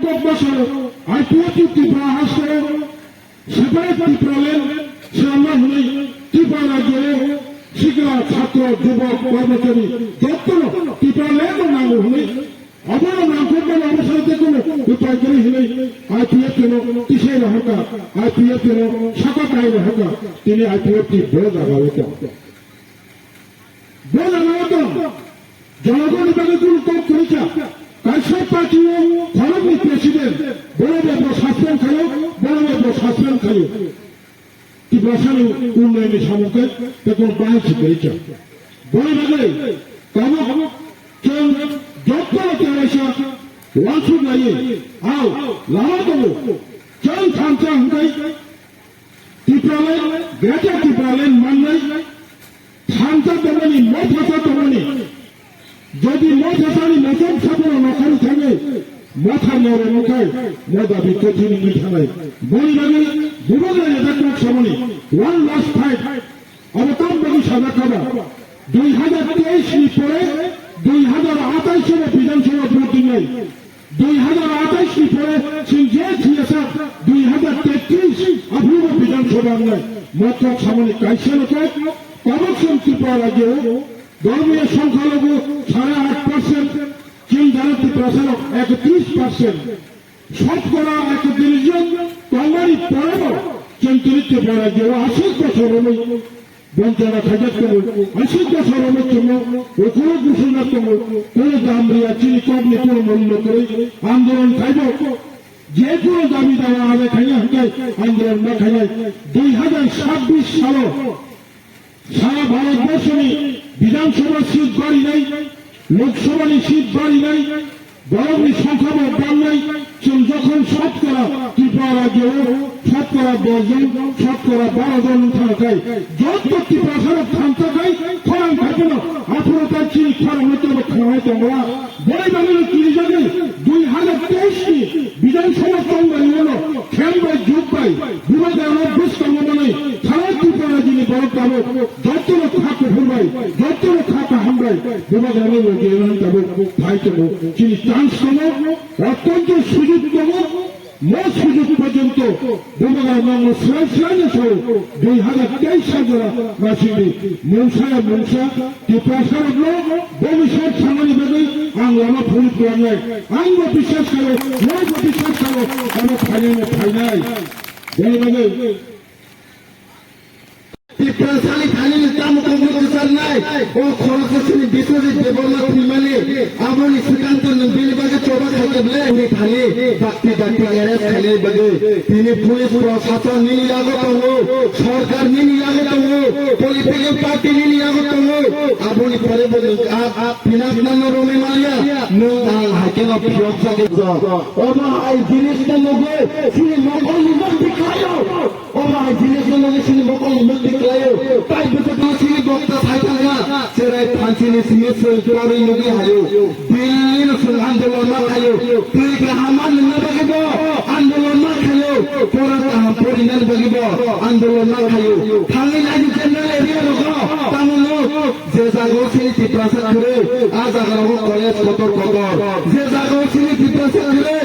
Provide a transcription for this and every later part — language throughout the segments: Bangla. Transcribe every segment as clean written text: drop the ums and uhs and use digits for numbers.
আইপিএফটি ত্রিপুরা হাসপাতাল সেপারেট ত্রিপুরালেন সে আমরা হলেই ত্রিপুরা রাজ্যে শিক্ষা ছাত্র যুবক কর্মচারী দপ্তর ত্রিপুরালেন নাম হলেই অবর নাম করবেন অবসর দেখুন উপায় করে হলেই আইপিএফ যেন কিসের হকা আইপিএফ যেন শাখা পাইলে হকা তিনি আইপিএফটি বড় জাগাবেন বড় জাগাবেন জনগণ বিভাগে কম করেছে কাইসব পার্টি খরবনি প্রেসিডেন্ট বড় বড় সাসপেন্ড খালো বড় বড় সাসপেন্ড খালো ত্রিপুরাশালী উন্নয়নের সামগ্রী তখন বাণিজ্য করেছে বড় ভাগে কম চল যত তেরাশা ওয়ানসুর লাইয়ে আও লামা দেবো চল থামচা হুঁকাই ত্রিপুরালেন গ্রেটার ত্রিপুরালেন মানলাই থামচা তেমনি মত ভাষা তেমনি যদি মত হাসানি মতন সাপড় নখারি থাকে মাথা নেওয়ার মুখায় মদা বিচ্ছিন্ন মিঠানায় বই লাগে বিভাগের এলাকার সামনে ওয়ান লাস্ট ফাইট অবতম বাকি সাদা খাবা 2023 পরে 2028 বিধানসভা ভোট নেই 2028 পরে যে সিএসএফ 2033 অপূর্ব বিধানসভা নয় মতক সামনে কাইসে লোক কমিশন ত্রিপুরা রাজ্যে ধর্মীয় সংখ্যালঘু 8.5% চীন জানাতে প্রসারক 31% শতকরা 31 জন কমারি পড়াবো চিন্তিত পড়া যে 80 বছর হলো বঞ্চনা খাজাত করে 80 বছর হলো জন্য ও কোনো ঘোষণা করে কোনো দাম দিয়া চিনি কমনি কোনো মূল্য করে আন্দোলন খাইব যে কোনো দাবি দেওয়া হবে খাইয়া হুকাই আন্দোলন না খাইয়া 2026 সালে সারা ভারতবর্ষে বিধানসভা সিট বাড়ি নাই লোকসভা সিট বাড়ি নাই বরং সংখ্যা বাড় নাই যখন শতকরা ত্রিপুরা রাজ্যে শতকরা 10 জন শতকরা 12 জন থাকায় যত ত্রিপুরা সারা থাকায় খরাং থাকে না 18 তার চিনি খরাং হতে হবে খাওয়াই তোমরা বড় বাংলার 30 জায়গায় 2023 বিধানসভা তঙ্গাই হলো খেলবাই যুগ পাই বিভাগের অভ্যুষ কর্মমানে সারা ত্রিপুরা যিনি বড় পাবো যত খাতে ফুলবাই যত খাতা হামবাই বিভাগের ভাই কেবো যিনি চান্স কমো অত্যন্ত সুযোগ কমো মোট সুযোগ পর্যন্ত বিভাগের নাম সিলাইনে সহ 2023 সালে মাসিনি মনসায় মনসা ত্রিপুরা সারা ভবিষ্যৎ সামনে বেগে আঙ্গলা ফুল করে আঙ্গ বিশ্বাস করো লোক বিশ্বাস করো আমার ফাইনাল বলে ত্রিপুরাশালী ফাইনাল কাম কমিশন নাই ও খরচনি বিশ্বজিৎ দেবনাথ নিমালে আমনি সিদ্ধান্ত বিলবাগে চোবা খাইতে বলে উনি খালি বাক্তি বাক্তি এরেস খালি বাগে তিনি পুলিশ প্রশাসন নিনি আগত হো সরকার নিনি আগত হো পলিটিক্যাল পার্টি নিনি আগত হো আপনি পরে বলেন আপ ফিনান্স নানো রোমে মালিয়া নো হাইকেন অফ ফিয়ক্সাকে ও ভাই জিনিসটা লগে সিনি মঙ্গল নিমক দিখায়ো ও ভাই জিনিসটা লগে সিনি মঙ্গল নিমক দিখায়ো তাই বলতে সিনি বক্তা থাইতাঙ্গা সেরাই ফান্সিনি সিনি সরকারি লগে হায়ো দিল্লি নসল আন্দোলন না খায়ো তুই হামান না বাগিব আন্দোলন না খায়ো তোরা পরিণাম বাগিব আন্দোলন না খায়ো থাঙ্গি লাগি জেনারেল এরিয়া লগো তামনো যে জাগো সিনি ত্রিপুরা করে আজ আগারো কলেজ কতর কতর যে জাগো সিনি ত্রিপুরা করে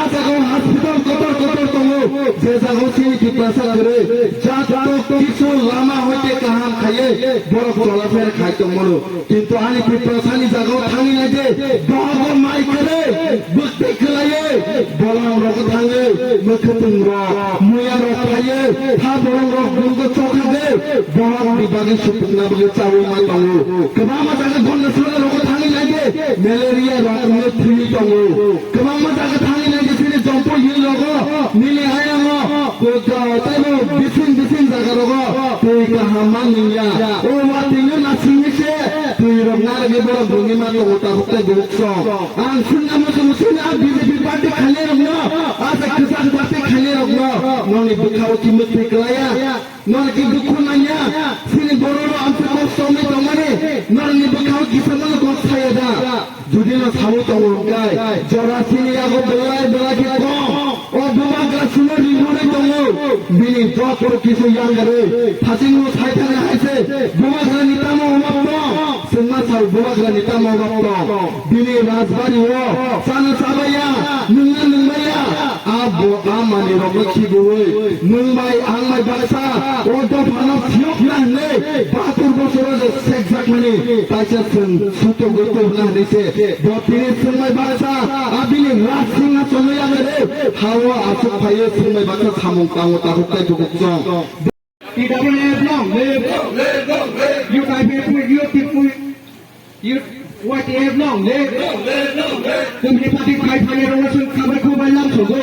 আজ আগারো হসপিটাল কতর কতর তমো যে জাগো সিনি ত্রিপুরা করে যা তো কিছু লামা হইতে কাহাম খাইয়ে বড় চলাফেরা খাইতে মরো কিন্তু আনি ত্রিপুরাশালী জাগো থাঙ্গি লাগে বড় মাই করে বুঝতে খেলাইয়ে বড় রক থাঙ্গে মুখতুম র মুয়া রক খাইয়ে হা বড় রক গুঙ্গ চোখা দে বড় বিভাগে সুপনা বলে চাও মাই তঙ্গো কবামা জাগে গন্ড সুরে রক থাঙ্গি লাগে ম্যালেরিয়া রক মে ফ্রি তঙ্গো কবামা জাগে থাঙ্গি লাগে সিনে জম্পো হি রক নিলে আয়া ম কোজা তাইনো বিসিন জাগা রক তুই কাহামা নিয়া ও মা তিনু না সিনিসে তুই রক না লাগে বড় গঙ্গি মা তো ওটা হতে গুরুত্ব আন শুননা মুসলিম আর বিজেপি পার্টি খালে রক না আজ কিসান পার্টি খালে রক না ননি বুখাও কি মুতি কলায়া ননি কি দুঃখ নাইয়া সিনি বড় আমতে কষ্ট মে তোমারে ননি বুখাও কি সামনে কষ্টaya da যদি না সামু তো গায় জরা সিনি আগো বেলায় বেলাকে কম ও দুমাগা শুনে রিমোরে তমো বিনি যত কিছু ইয়াঙ্গারে ফাসিং সাইতানে হাইছে দুমাগা নিতামো মাত্র sungma sal buwagrani tamawapto bini razbariyo sana sabaya nungmaya abo amani rogochi buwe nungmai angmai baksa odo phano thiok na ne 72 বছরের সেকজাক মানে তাইসা সুতো গতো না দিছে বতিরে সঙ্গমাই baksa abini rasinga চলে যাবে রে হাওয়া আসুক ভাইয়ে সঙ্গমাই baksa সামং তাও তাহুকাই দুকুকজং TWF long live you guys you people you what TWF long live তুমি পার্টি খাই খাই রোশন খাবার খুব বললাম সগো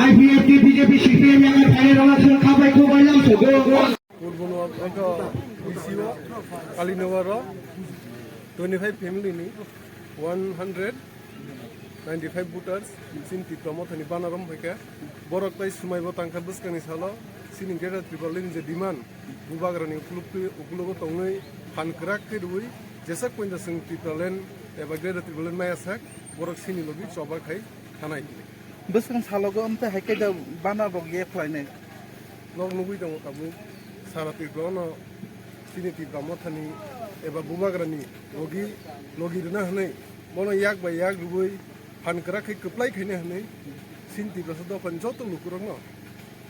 IPFT বিজেপি সিপিএম এর খাই রোশন খাবার খুব বললাম সগো পূর্বনো ইসিও Kalinagar 25 ফ্যামিলিনি 195 voters sinti promothani banaram heke borok tai sumaibo tangkha buskani salo sini gera tribalin je demand bubagrani ukulugo tongnoi pankrak ke rui jesa koinda sing tribalin eba gera tribalin mayasak borok sini logi choba khai thanai Buskan salogo amte hake da bana roge flaine log nugui dong kabu sarati grono sini promothani eba bubagrani logi rena hanai mono yak ba yak rubui pankra khai keplai khaine hanai sinti brasado pan joto lukurang no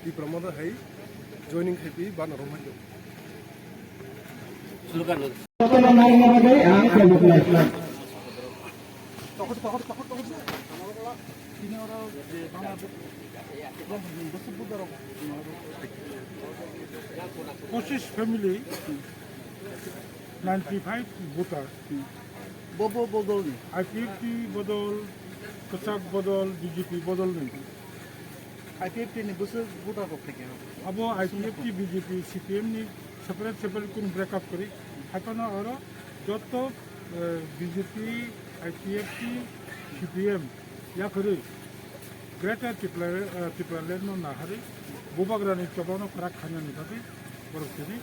di promoda hai joining khai banarom hai Kosis family 95 voter bobo bodol ni IPFT বদল কচাক বদল বিজেপি বদল নেই IPFT ni busu buta ko theke अब IPFT বিজেপি সিপিএম নি সেপারেট কোন ব্রেকআপ করি এখন আর যত বিজেপি IPFT সিপিএম ইয়া করে গ্রেটার টিপ্লার নো না হারে বুবাগ্রানি চবানো ফারাক খানানি থাকে বরফতি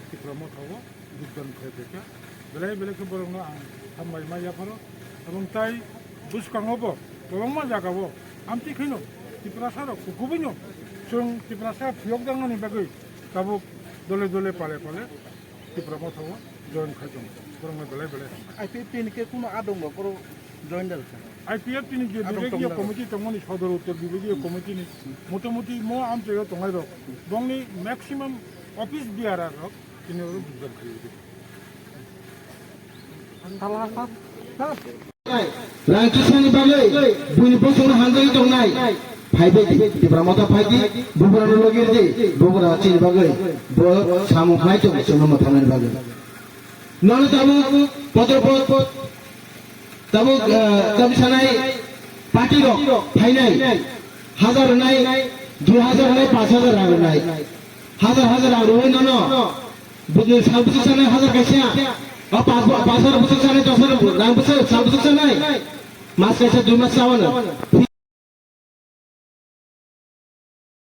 টিপ্রামত হবো যোগদান করে দেখে বেলায় বেলাকে বরং হামবাই মাইয়া ফারো এবং তাই বুসকাঙবো गोबां जागाबो आमथि खैनो टिप्रासारो गुबुनो जों टिप्रासा फियक दांनानि बागै गाबो दले दले पाले पाले टिप्रामथाव जइन खायदों बरंमा बेलाय बेलाय IPFT ni ke kuno adong ba koro join dal IPFT ni जे विभागीय कमिटि तंगनि सदर उत्तर विभागीय कमिटि नि मोटामोटी मो आमथेयो तंगाय दो बंगनि मैक्सिमम ऑफिस बिआरआर रक तिनि बुझल खैदो साला साब राजस्थानी बागै बुनि बसंनो हांगै दंनाय फाइबे टिप्रामथा फाइदि बुबरानो लगिर दे बुबरा चिनि बागै ब सामु खाय दं जोंनो थांनाय बागै नले दाबु पदरपद दाबु कमिसनाय पार्टी रक फाइनाय हजार नाय 2000 नाय 5000 रां नाय हजार रां रोय ननो बुनि साबुसु सानाय हजार कायसा अब 5,000 बुसुक सानाय 10,000 रां बुसुक साबुसु सानाय मास कायसा 2 मास सावन